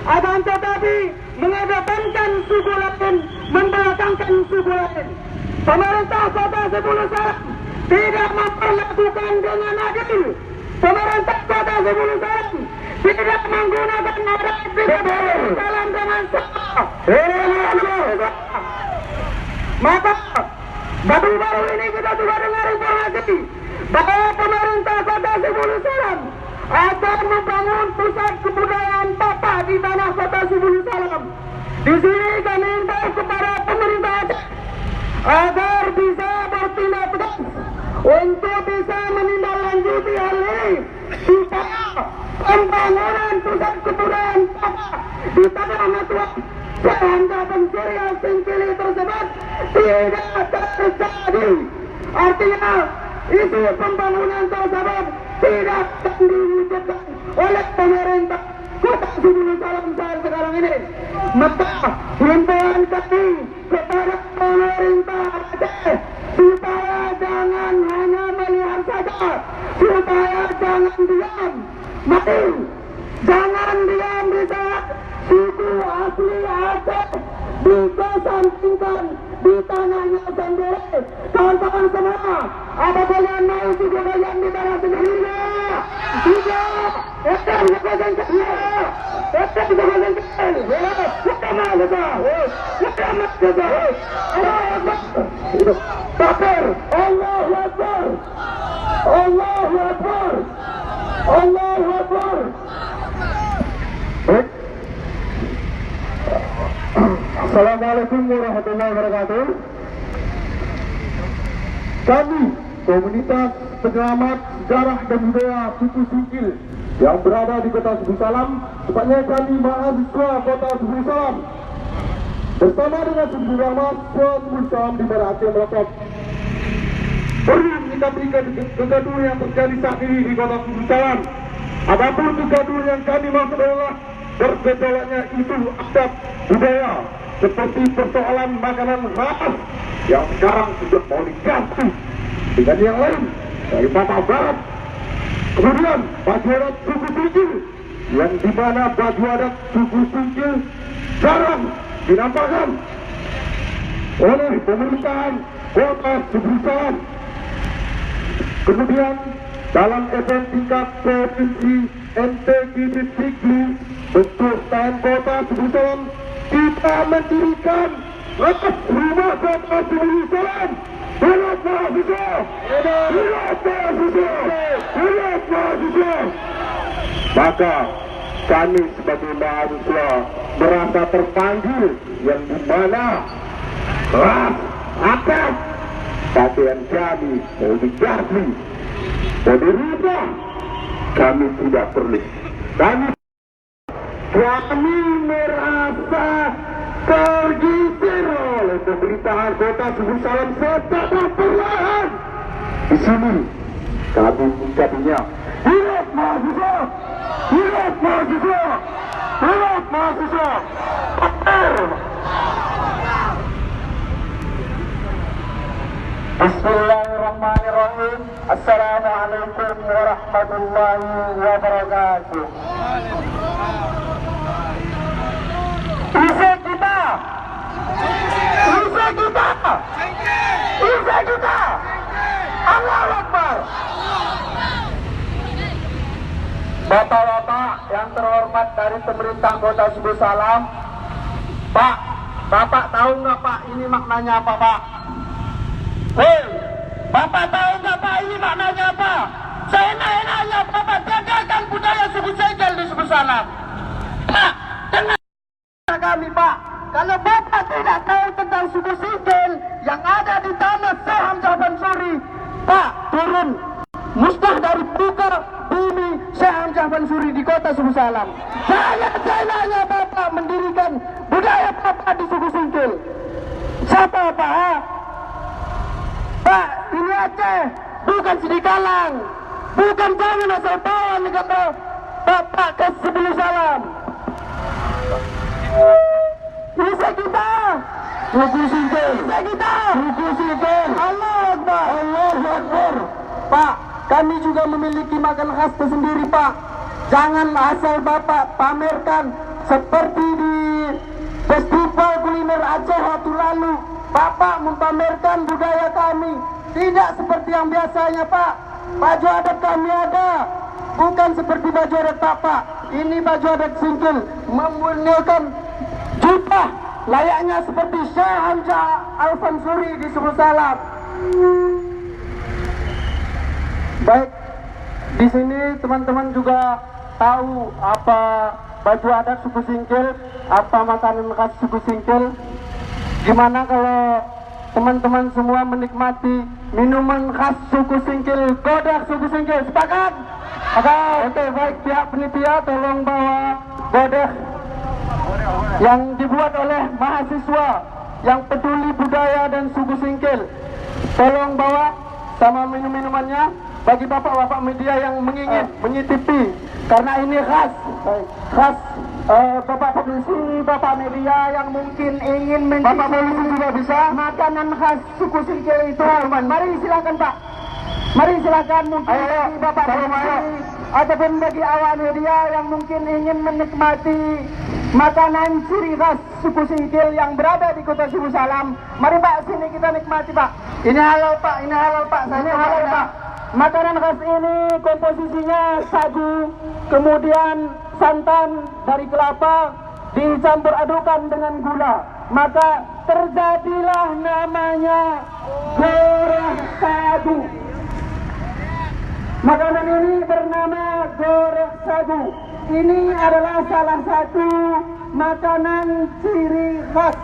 akan tetapi mengedepankan suku lain, membelakangkan suku lain. Pemerintah Kota Subulussalam tidak memperlakukan dengan adil. Pemerintah Kota Subulussalam tidak menggunakan adat Subulussalam dengan sama. Maka baru-baru ini kita sudah dengar informasi bahwa pemerintah Kota Subulussalam akan membangun pusat kebudayaan Papa di tanah Kota Subulussalam. Di sini kami minta kepada pemerintah Aceh agar bisa bertindak tegas untuk bisa menindaklanjuti hal ini supaya pembangunan pusat kebudayaan Papa di tanah Matuak sehingga pencurian singkili tersebut tidak terjadi. Artinya isu pembangunan tersebut tidak akan diwujudkan oleh pemerintah Kota Subulussalam saat sekarang ini. Maka himbauan kami kepada pemerintah Aceh supaya jangan hanya melihat saja, supaya jangan diam. Mati, jangan diam di saat suku asli Aceh dikesampingkan di tanahnya sendiri. Kawan-kawan semua, apa kalian mau suku kalian di tanah sendiri? Tidak. Allahu Akbar. Allahu Akbar. Allahu Akbar. Assalamualaikum warahmatullahi wabarakatuh. Kami, komunitas penyelamat sejarah dan budaya suku Singkil yang berada di Kota Subulussalam, tepatnya kami mahasiswa Kota Subulussalam, bersama dengan sejumlah mahasiswa Subulussalam di Banda Aceh Melotot, perlu menyikapi kegaduhan yang terjadi saat ini di Kota Subulussalam. Apapun kegaduhan yang kami maksud adalah bergejolaknya isu adat budaya, seperti persoalan makanan ras yang sekarang sudah mau diganti dengan yang lain dari Papua Barat. Kemudian baju adat suku Singkil, yang dimana baju adat suku Singkil jarang dinampakkan oleh pemerintahan Kota Subulussalam. Kemudian dalam event tingkat provinsi NTG-Sigli bentuk TAN Kota Subulussalam, kita mendirikan rumah Kota Subulussalam. Hidup mahasiswa! Hidup mahasiswa! Hidup mahasiswa! Maka kami sebagai mahasiswa merasa terpanggil, yang dimana kelas atas pakaian kami mau diganti, mau dirubah. Kami tidak perlu. Kami merasa tergisir oleh pemerintahan Kota Subulussalam secara perlahan. Di sini kami mengucapkannya, hidup mahasiswa, hidup mahasiswa, hidup mahasiswa. Bismillahirrahmanirrahim. Assalamualaikum warahmatullahi wabarakatuh. Isa kita, Isa kita, Isa kita. Allahu Akbar. Bapak-bapak yang terhormat dari pemerintah Kota Subulussalam, Pak, Bapak tahu nggak Pak ini maknanya apa Pak? Hei, Bapak tahu nggak Pak ini maknanya apa? Saya nanya Bapak, jagakan budaya suku Singkil di Subulussalam. Pak, dengar kami Pak, kalau Bapak tidak tahu tentang suku Singkil yang ada di tanah Syekh Bansuri, Pak turun musnah dari buka bumi Syekh Bansuri di Kota Subulussalam. Saya nanya Bapak mendirikan budaya Bapak di suku Singkil. Siapa Pak? Ha? Pak, ini Aceh, bukan Sidikalang, bukan jangan asal bawa negara Bapak ke Subulussalam. Bisa kita, suku Singkil, bisa kita, suku Singkil. Allahu Akbar, Allahu Akbar. Pak, kami juga memiliki makan khas tersendiri Pak. Jangan asal Bapak pamerkan seperti di Festival Kuliner Aceh waktu lalu. Bapak mempamerkan budaya kami, tidak seperti yang biasanya Pak. Baju adat kami ada, bukan seperti baju adat Bapak. Ini baju adat Singkil, menggunakan jubah layaknya seperti Syekh Hamzah Al-Fansuri di Subulussalam. Baik, di sini teman-teman juga tahu apa baju adat suku Singkil, apa makanan khas suku Singkil. Gimana kalau teman-teman semua menikmati minuman khas suku Singkil, godeh suku Singkil? Sepakat? Oke, baik, pihak penitia tolong bawa godeh yang dibuat oleh mahasiswa yang peduli budaya dan suku Singkil. Tolong bawa sama minum-minumannya bagi bapak-bapak media yang mengingin menyicipi, karena ini khas bapak polisi, bapak media yang mungkin ingin mencicipi. Bapak polisi juga bisa makanan khas suku Singkil itu. Mari silakan Pak, mari silakan mungkin bagi bapak polisi ataupun bagi awak media yang mungkin ingin menikmati makanan ciri khas suku Singkil yang berada di kota Subulussalam. Mari Pak, sini kita nikmati Pak. Ini halal Pak, ini halal Pak, ini halal Pak. Makanan khas ini komposisinya sagu, kemudian santan dari kelapa dicampur adukan dengan gula, maka terjadilah namanya goreng sagu. Makanan ini bernama goreng sagu. Ini adalah salah satu makanan ciri khas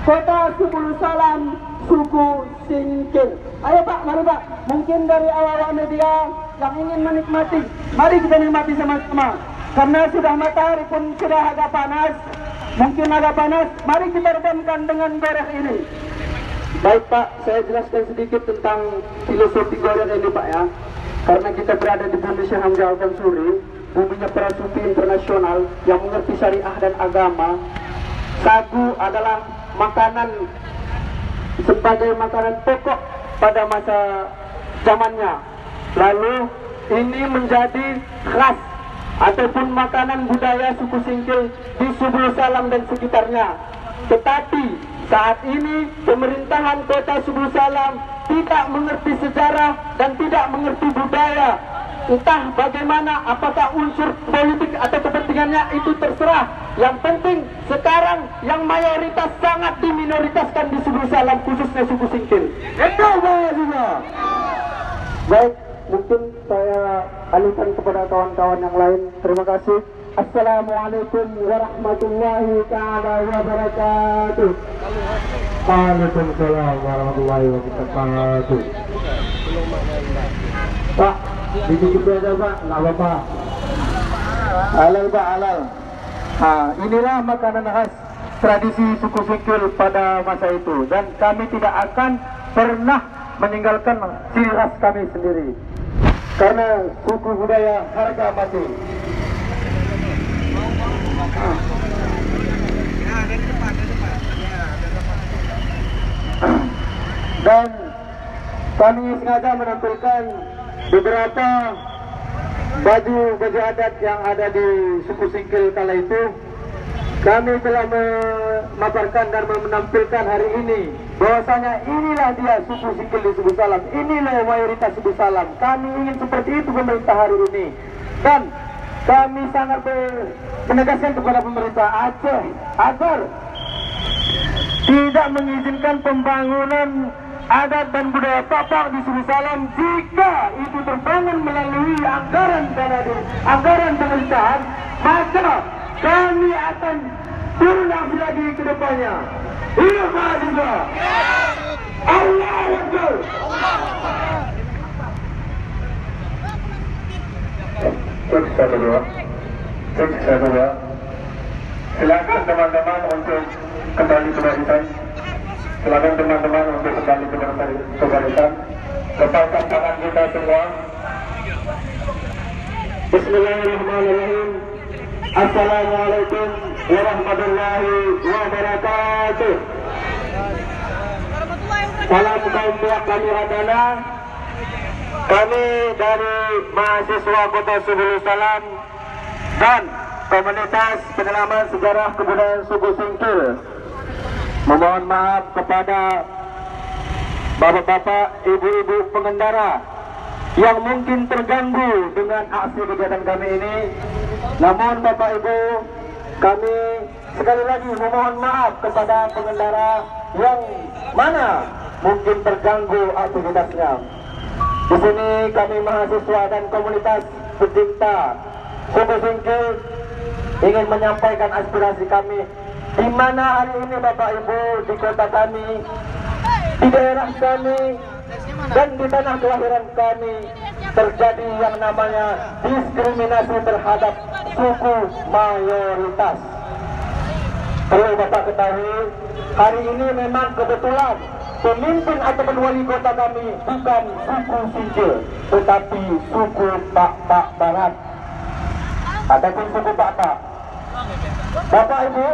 kota Subulussalam, suku Singkil. Ayo Pak, mari Pak. Mungkin dari awal-awal media yang ingin menikmati, mari kita nikmati sama-sama. Karena sudah matahari pun sudah agak panas, mungkin agak panas, mari kita redamkan dengan goreng ini. Baik Pak, saya jelaskan sedikit tentang filosofi goreng ini Pak ya. Karena kita berada di bumi Syekh Hamzah Al-Fansuri, buminya para sufi internasional yang mengerti syariah dan agama. Sagu adalah makanan sebagai makanan pokok pada masa zamannya. Lalu ini menjadi khas ataupun makanan budaya suku Singkil di Subulussalam dan sekitarnya. Tetapi saat ini pemerintahan kota Subulussalam tidak mengerti sejarah dan tidak mengerti budaya. Entah bagaimana, apakah unsur politik atau kepentingannya, itu terserah. Yang penting sekarang yang mayoritas sangat diminoritaskan di Subulussalam, khususnya suku Singkil. Itu juga. Baik, mungkin saya alihkan kepada kawan-kawan yang lain. Terima kasih. Assalamualaikum warahmatullahi taala wabarakatuh. Waalaikumsalam warahmatullahi wabarakatuh. Pak, dikit aja Pak, nggak apa-apa. Halal Pak, halal. Nah, inilah makanan khas tradisi suku Singkil pada masa itu, dan kami tidak akan pernah meninggalkan ciri khas kami sendiri. Karena suku budaya harga mati. Dan kami sengaja menampilkan beberapa baju adat yang ada di suku Singkil kala itu. Kami telah memaparkan dan menampilkan hari ini bahwasanya inilah dia suku Singkil di Subulussalam, inilah mayoritas Subulussalam. Kami ingin seperti itu pemerintah hari ini, dan kami sangat menegaskan kepada pemerintah Aceh agar tidak mengizinkan pembangunan adat dan budaya Bapak di Subulussalam jika itu terbangun melalui anggaran pemerintahan, maka kami akan turun aksi lagi ke depannya. Hidup mahasiswa! Allahu Akbar! Cek satu dua. Silakan teman-teman untuk kembali ke barisan. Silakan teman-teman untuk kembali ke barisan. Lepaskan tangan kita semua. Bismillahirrahmanirrahim. Assalamualaikum warahmatullahi wabarakatuh. Salam kaum muda kami Radana. Kami dari mahasiswa kota Subulussalam dan Komunitas Penyelaman Sejarah Kebudayaan Suku Singkil memohon maaf kepada bapak-bapak, ibu-ibu pengendara yang mungkin terganggu dengan aksi kegiatan kami ini. Namun Bapak Ibu, kami sekali lagi memohon maaf kepada pengendara yang mana mungkin terganggu aktivitasnya. Di sini kami mahasiswa dan komunitas pecinta Suku Singkil ingin menyampaikan aspirasi kami, di mana hari ini Bapak Ibu di kota kami, di daerah kami, dan di tanah kelahiran kami terjadi yang namanya diskriminasi terhadap suku mayoritas. Perlu Bapak ketahui, hari ini memang kebetulan pemimpin ataupun wali kota kami bukan suku Singkil, tetapi suku Pak Barat ataupun suku Pak. Bapak Ibu,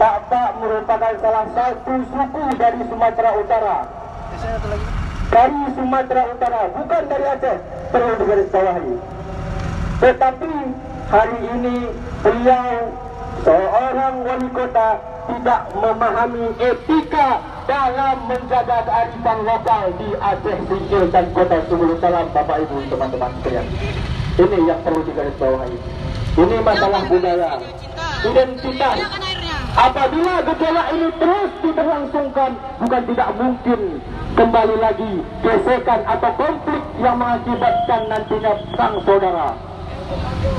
Pak merupakan salah satu suku dari Sumatera Utara. Dari Sumatera Utara, bukan dari Aceh, perlu digarisbawahi. Tetapi hari ini beliau seorang wali kota tidak memahami etika dalam menjaga kearifan lokal di Aceh, Singkil, dan kota Subulussalam. Bapak Ibu, teman-teman sekalian, ini yang perlu digarisbawahi. Ini masalah budaya, identitas. Apabila gejolak ini terus diberlangsungkan, bukan tidak mungkin kembali lagi gesekan atau konflik yang mengakibatkan nantinya perang saudara.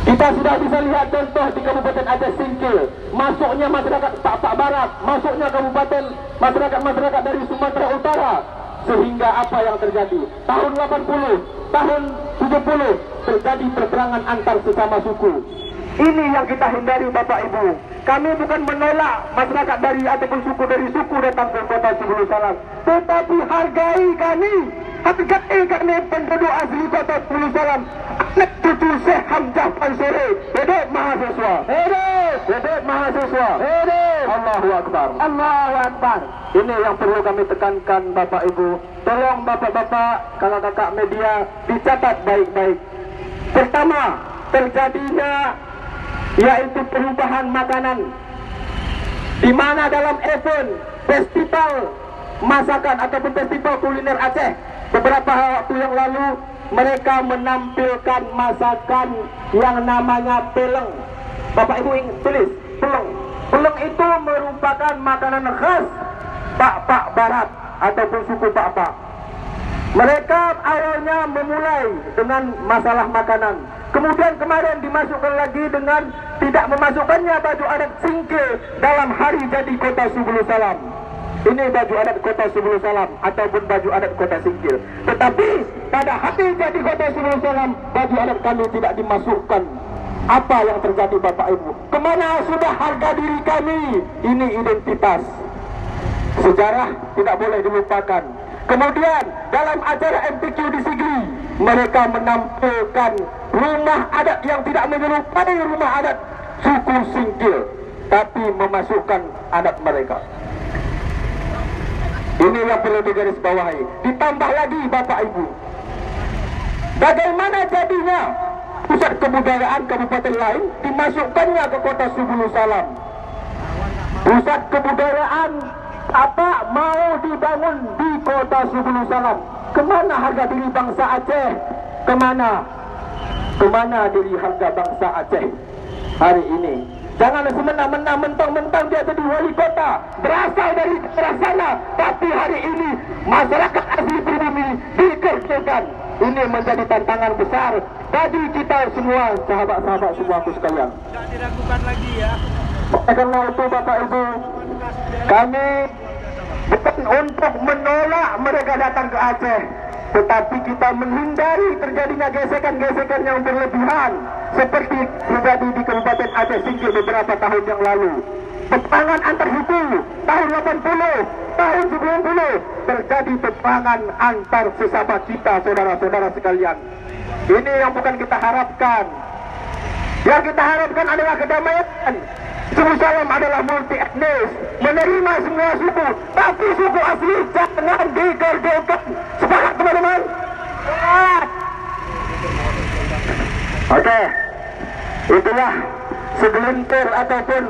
Kita sudah bisa lihat contoh di Kabupaten Aceh Singkil, masuknya masyarakat Pak Barat, masuknya kabupaten masyarakat dari Sumatera Utara, sehingga apa yang terjadi? Tahun 80, tahun 70 terjadi perperangan antar sesama suku. Ini yang kita hindari Bapak Ibu. Kami bukan menolak masyarakat dari ataupun suku dari suku datang ke kota Subulussalam, tetapi hargai kami, hargai kami penduduk asli kota Subulussalam, anak cucu Syekh Hamzah Pansore. Hidup mahasiswa, hidup mahasiswa, hidup. Allahu Akbar, Allahu Akbar. Ini yang perlu kami tekankan Bapak Ibu. Tolong bapak-bapak, kakak-kakak media dicatat baik-baik. Pertama, terjadinya yaitu perubahan makanan, di mana dalam event festival masakan ataupun festival kuliner Aceh beberapa waktu yang lalu mereka menampilkan masakan yang namanya peleng. Bapak Ibu tulis peleng. Peleng itu merupakan makanan khas Pak Barat ataupun suku Pak. Mereka awalnya memulai dengan masalah makanan, kemudian kemarin dimasukkan lagi dengan tidak memasukkannya baju adat Singkil dalam hari jadi kota Subulussalam. Ini baju adat kota Subulussalam ataupun baju adat kota Singkil. Tetapi pada hari jadi kota Subulussalam, baju adat kami tidak dimasukkan. Apa yang terjadi Bapak Ibu? Kemana sudah harga diri kami? Ini identitas. Sejarah tidak boleh dilupakan. Kemudian dalam acara MPQ di Sigli, mereka menampilkan rumah adat yang tidak menyerupai rumah adat suku Singkil, tapi memasukkan adat mereka. Ini yang perlu digarisbawahi. Ditambah lagi Bapak Ibu, bagaimana jadinya pusat kebudayaan kabupaten lain dimasukkannya ke kota Subulussalam. Pusat kebudayaan apa mau dibangun di kota Subulussalam? Kemana harga diri bangsa Aceh? Kemana diri harga bangsa Aceh hari ini? Jangan semena-mena mentang-mentang dia jadi wali kota berasal dari daerah sana, tapi hari ini masyarakat asli pribumi dikerjakan. Ini menjadi tantangan besar bagi kita semua, sahabat-sahabat semuaku sekalian. Tidak diragukan lagi ya. Karena itu Bapak Ibu, kami bukan untuk menolak mereka datang ke Aceh, tetapi kita menghindari terjadinya gesekan-gesekan yang berlebihan seperti terjadi di Kabupaten Aceh Singkil beberapa tahun yang lalu. Peperangan antar suku tahun 80, tahun 90 terjadi peperangan antar sesama kita, saudara-saudara sekalian. Ini yang bukan kita harapkan. Yang kita harapkan adalah kedamaian. Subulussalam adalah multi etnis, menerima semua suku, tapi suku asli jangan dikerjakan. Sepakat teman-teman? Oke, itulah segelintir ataupun